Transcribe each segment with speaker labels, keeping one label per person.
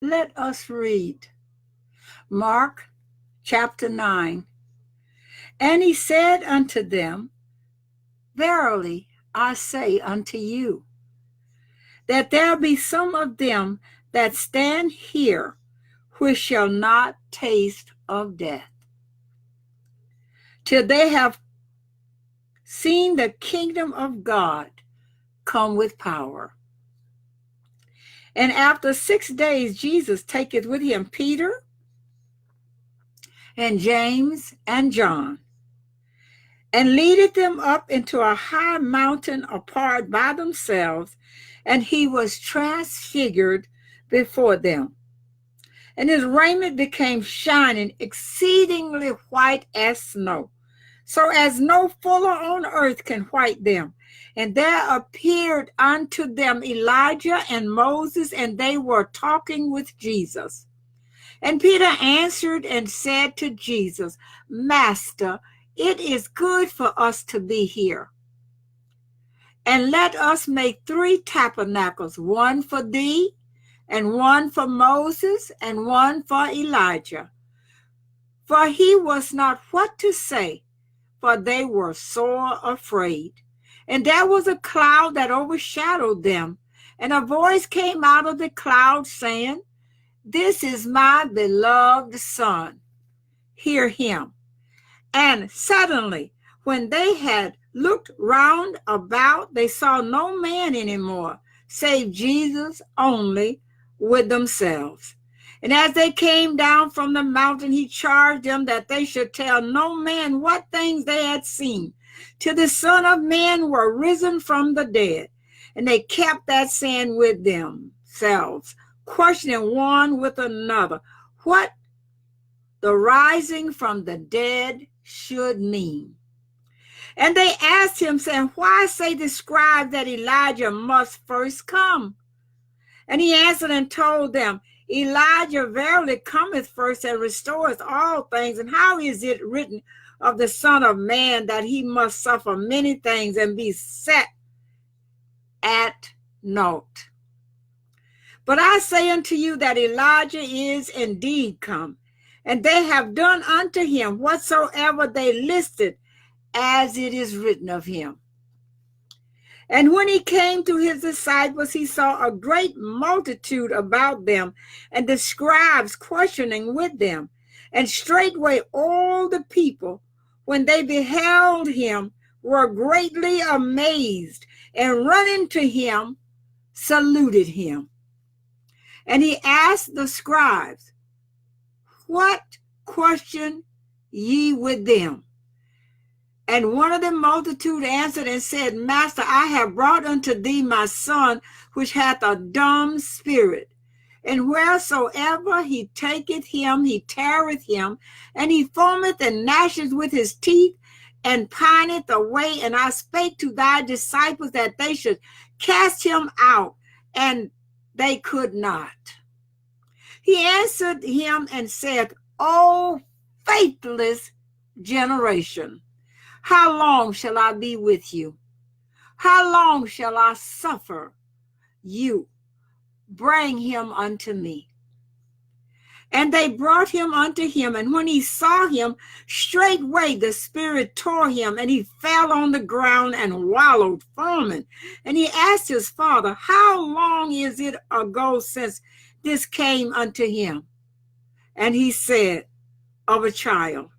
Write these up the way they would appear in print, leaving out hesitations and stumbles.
Speaker 1: Let us read Mark chapter 9. And he said unto them, Verily I say unto you, that there be some of them that stand here which shall not taste of death, till they have seen the kingdom of God come with power. And after 6 days Jesus taketh with him Peter and James and John, and leadeth them up into a high mountain apart by themselves, and he was transfigured before them. And his raiment became shining, exceedingly white as snow, so as no fuller on earth can white them. And there appeared unto them Elijah and Moses, and they were talking with Jesus. And Peter answered and said to Jesus, Master, it is good for us to be here. And let us make 3 tabernacles, one for thee, and one for Moses, and one for Elijah. For he was not what to say, for they were sore afraid. And there was a cloud that overshadowed them, and a voice came out of the cloud saying, This is my beloved Son, hear him. And suddenly, when they had looked round about, they saw no man anymore, save Jesus only with themselves. And as they came down from the mountain, he charged them that they should tell no man what things they had seen, till the Son of Man were risen from the dead. And they kept that saying with themselves, questioning one with another, what the rising from the dead should mean. And they asked him, saying, Why say the scribes that Elijah must first come? And he answered and told them, Elijah verily cometh first and restoreth all things. And how is it written of the Son of Man that he must suffer many things and be set at naught? But I say unto you that Elijah is indeed come, and they have done unto him whatsoever they listed, as it is written of him. And when he came to his disciples, he saw a great multitude about them, and the scribes questioning with them. And straightway all the people, when they beheld him, were greatly amazed, and running to him, saluted him. And he asked the scribes, What question ye with them? And one of the multitude answered and said, Master, I have brought unto thee my son, which hath a dumb spirit. And wheresoever he taketh him, he teareth him, and he foameth and gnasheth with his teeth, and pineth away. And I spake to thy disciples that they should cast him out, and they could not. He answered him and said, O faithless generation, how long shall I be with you? How long shall I suffer you? Bring him unto me. And they brought him unto him, and when he saw him, straightway the spirit tore him, and he fell on the ground and wallowed, foaming. And he asked his father, How long is it ago since this came unto him? And he said, Of a child.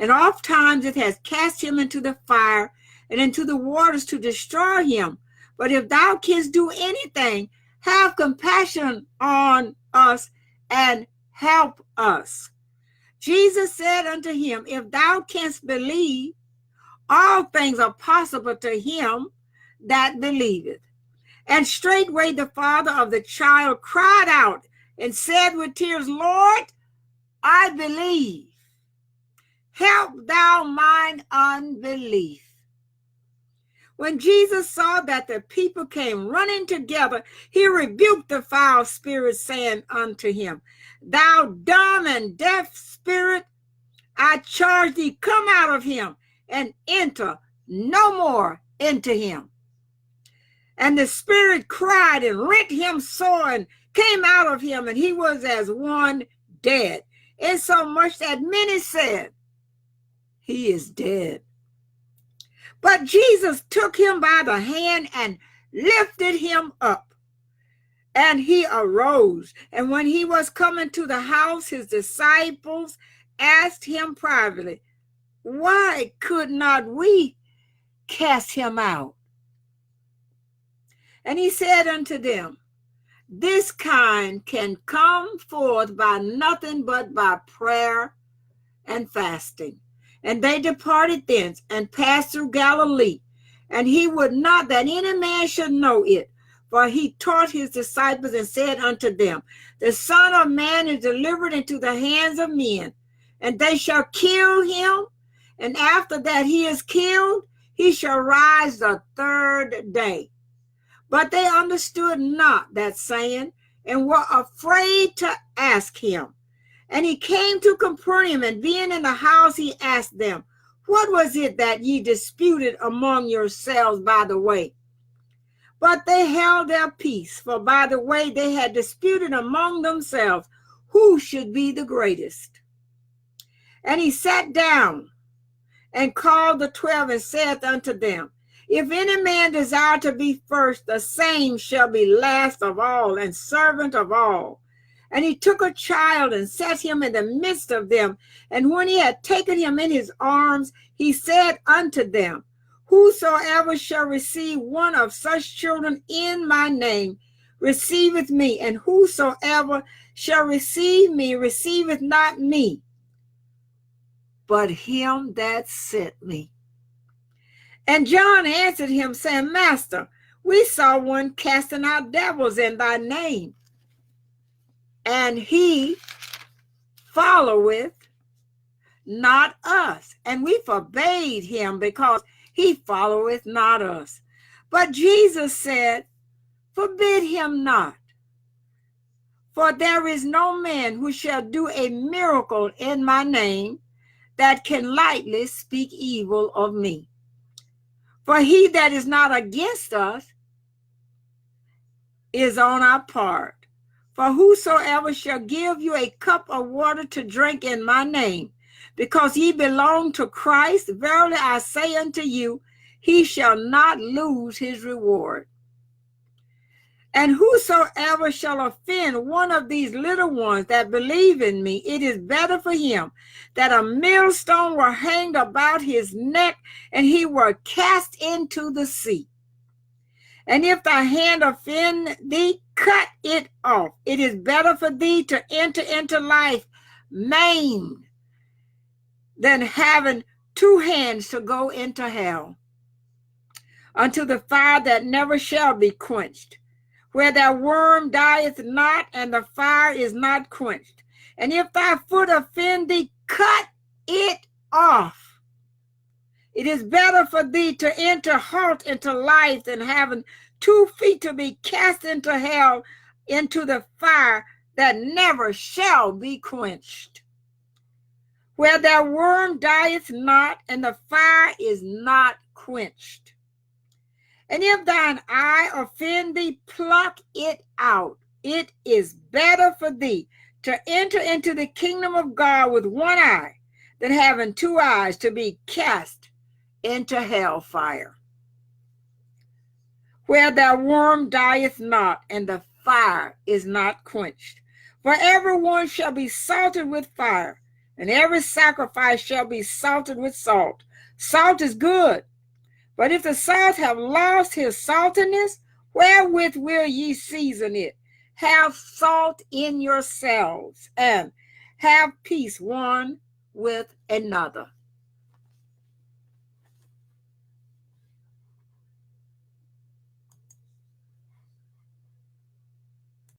Speaker 1: And oft times it has cast him into the fire and into the waters to destroy him. But if thou canst do anything, have compassion on us and help us. Jesus said unto him, If thou canst believe, all things are possible to him that believeth. And straightway the father of the child cried out and said with tears, Lord, I believe. Help thou mine unbelief. When Jesus saw that the people came running together, he rebuked the foul spirit, saying unto him, Thou dumb and deaf spirit, I charge thee, come out of him and enter no more into him. And the spirit cried and rent him sore and came out of him, and he was as one dead, insomuch that many said, he is dead. But Jesus took him by the hand and lifted him up, and he arose. And when he was coming to the house, his disciples asked him privately, why could not we cast him out? And he said unto them, this kind can come forth by nothing but by prayer and fasting. And they departed thence and passed through Galilee. And he would not that any man should know it. For he taught his disciples and said unto them, the Son of Man is delivered into the hands of men, and they shall kill him. And after that he is killed, he shall rise the third day. But they understood not that saying, and were afraid to ask him. And he came to Capernaum, and being in the house, he asked them, what was it that ye disputed among yourselves by the way? But they held their peace, for by the way they had disputed among themselves who should be the greatest. And he sat down and called the 12 and saith unto them, if any man desire to be first, the same shall be last of all and servant of all. And he took a child and set him in the midst of them. And when he had taken him in his arms, he said unto them, whosoever shall receive one of such children in my name receiveth me, and whosoever shall receive me receiveth not me, but him that sent me. And John answered him, saying, Master, we saw one casting out devils in thy name, and he followeth not us. And we forbade him, because he followeth not us. But Jesus said, forbid him not. For there is no man who shall do a miracle in my name that can lightly speak evil of me. For he that is not against us is on our part. For whosoever shall give you a cup of water to drink in my name, because ye belong to Christ, verily I say unto you, he shall not lose his reward. And whosoever shall offend one of these little ones that believe in me, it is better for him that a millstone were hanged about his neck, and he were cast into the sea. And if thy hand offend thee, cut it off. It is better for thee to enter into life maimed than having two hands to go into hell, unto the fire that never shall be quenched, where their worm dieth not, and the fire is not quenched. And if thy foot offend thee, cut it off. It is better for thee to enter halt into life than having 2 feet to be cast into hell, into the fire that never shall be quenched, where their worm dieth not, and the fire is not quenched. And if thine eye offend thee, pluck it out. It is better for thee to enter into the kingdom of God with one eye than having 2 eyes to be cast into hellfire, where their worm dieth not, and the fire is not quenched. For every one shall be salted with fire, and every sacrifice shall be salted with salt. Salt is good, but if the salt have lost his saltiness, wherewith will ye season it? Have salt in yourselves, and have peace one with another.